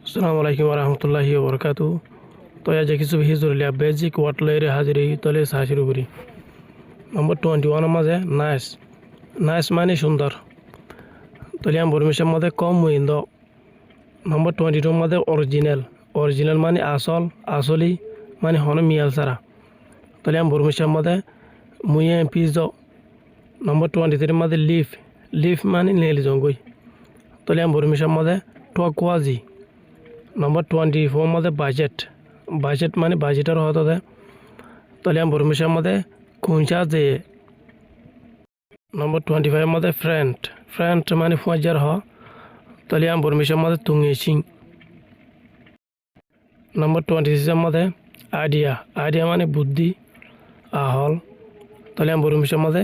Assalamu alaikum warahmatullahi wabarakatuh. To ya jeki sub hizuria basic what layer hajiri tole sahashuru guri. Number 21 maze nice. Nice মানে সুন্দর। তলে আমি বর্মিশের মধ্যে কম মুইন্দ। Number 22 মধ্যে original. Original মানে আসল, আসলি মানে হন মিয়াল সারা। তলে আমি বর্মিশের মধ্যে মুইয়ে পিজো। Number 23 মধ্যে লিফ। লিফ মানে নীল জঙ্গই। তলে আমি বর্মিশের মধ্যে টকওয়াজি। Number 24 মধ্যে বাজেট। বাজেট মানে বাজেটের হতো দে। তলে আমি বর্মিশের মধ্যে কুঞ্চা যে। Number 25 মধ্যে ফ্রেন্ড। ফ্রেন্ড মানে ফুয়াজার হ। তলে আমি বর্মিশের মধ্যে তুঙ্গেছিং। Number 26 মধ্যে আইডিয়া। আইডিয়া মানে বুদ্ধি আহল। তলে আমি বর্মিশের মধ্যে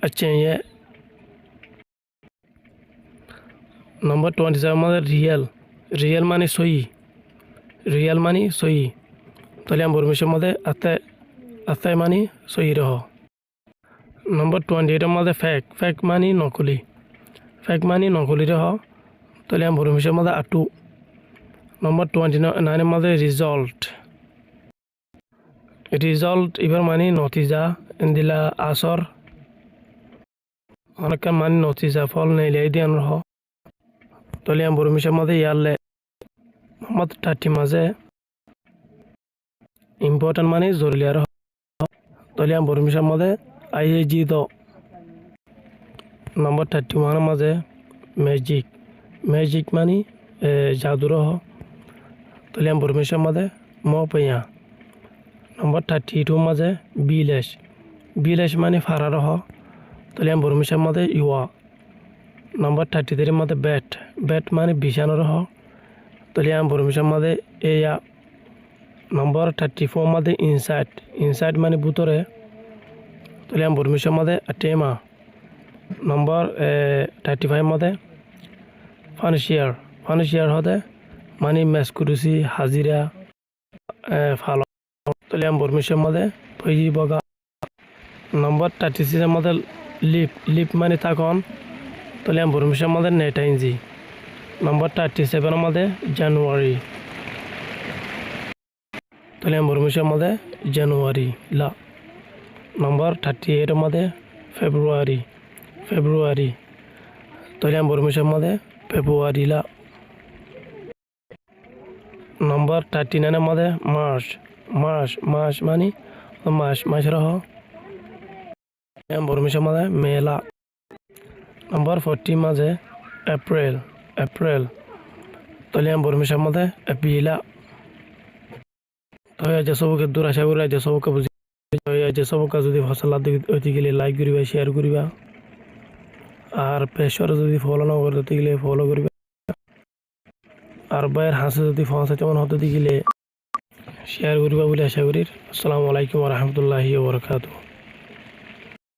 আচ্ছেয়ে। Number 27 মধ্যে রিয়েল। রিয়েল মানে সই। রিয়েল মানে সই। তলে আমি বর্মিশের মধ্যে আতে আতে মানে সই রহ। Number 28 মধ্যে ফেক। ফেক মানে নকলি। ফেক মানে নকলি রহ। তলে আমি বর্মিশের মধ্যে আটু। Number 29 মধ্যে রিজল্ট। রিজল্ট এবার মানে নতিজা ইন্দিলা আসর। অনেক মানে নতিজা ফল নেইলে দিয়ান রহ। তলে আমি বর্মিশের মধ্যে ইয়ারলে। Number 30 মাঝে ইম্পর্টেন্ট মানে জরুরি আর তলে আমি বর্মিশের মধ্যে আইয়ে জি দ। Number 31 মাঝে ম্যাজিক। ম্যাজিক মানে জাদুর হ। তলে আমি বর্মিশের মধ্যে ম পেয়া। Number 32 মাঝে বিলাস। বিলাস মানে ফারার হ। তলে আমি বর্মিশের মধ্যে ইয়া। Number 33 মধ্যে ব্যাট। ব্যাট মানে বিছানোর হ। তলে আমি বর্মিশের মধ্যে এয়া। Number 34 মধ্যে ইনসাইট। ইনসাইট মানে ভিতরে। তলে আমি বর্মিশের মধ্যে টেমা। Number 35 মধ্যে ফার্নিচার। ফার্নিচার হতে মানে মেসকুরুসি হাজিরা ফালো। তলে আমি বর্মিশের মধ্যে ফৈজি বগা। Number 36 মধ্যে লিপ। লিপ মানে থাকন। তলে আমি বর্মিশের মধ্যে নেটাইনজি। Number 37 মধ্যে জানুয়ারি। তলে আমি বর্মিশের মধ্যে জানুয়ারি লা। Number 38 মধ্যে ফেব্রুয়ারি। ফেব্রুয়ারি। তলে আমি বর্মিশের মধ্যে ফেব্রুয়ারি লা। Number 39 মধ্যে মার্চ। মার্চ মার্চ মানে মাস মাস রহ। আমি বর্মিশের মধ্যে মেলা। Number 40 মাঝে এপ্রিল। এপ্রিল। তলে আমি বর্মিশের মধ্যে এপ্রিলা। তো যে সবকে দূর আশা করি যে সবকে বুঝি যে সবকে যদি ফসল হইতে গেলে লাইক করিবা শেয়ার করিবা আর পেশরে যদি ফলো না করতে গেলে ফলো করিবা আর বাইরের হাসে যদি ফসল তেমন হতে গেলে শেয়ার করিবা বলে আশা করি। আসসালামু আলাইকুম ওয়া রাহমাতুল্লাহি ওয়া বারাকাতুহু।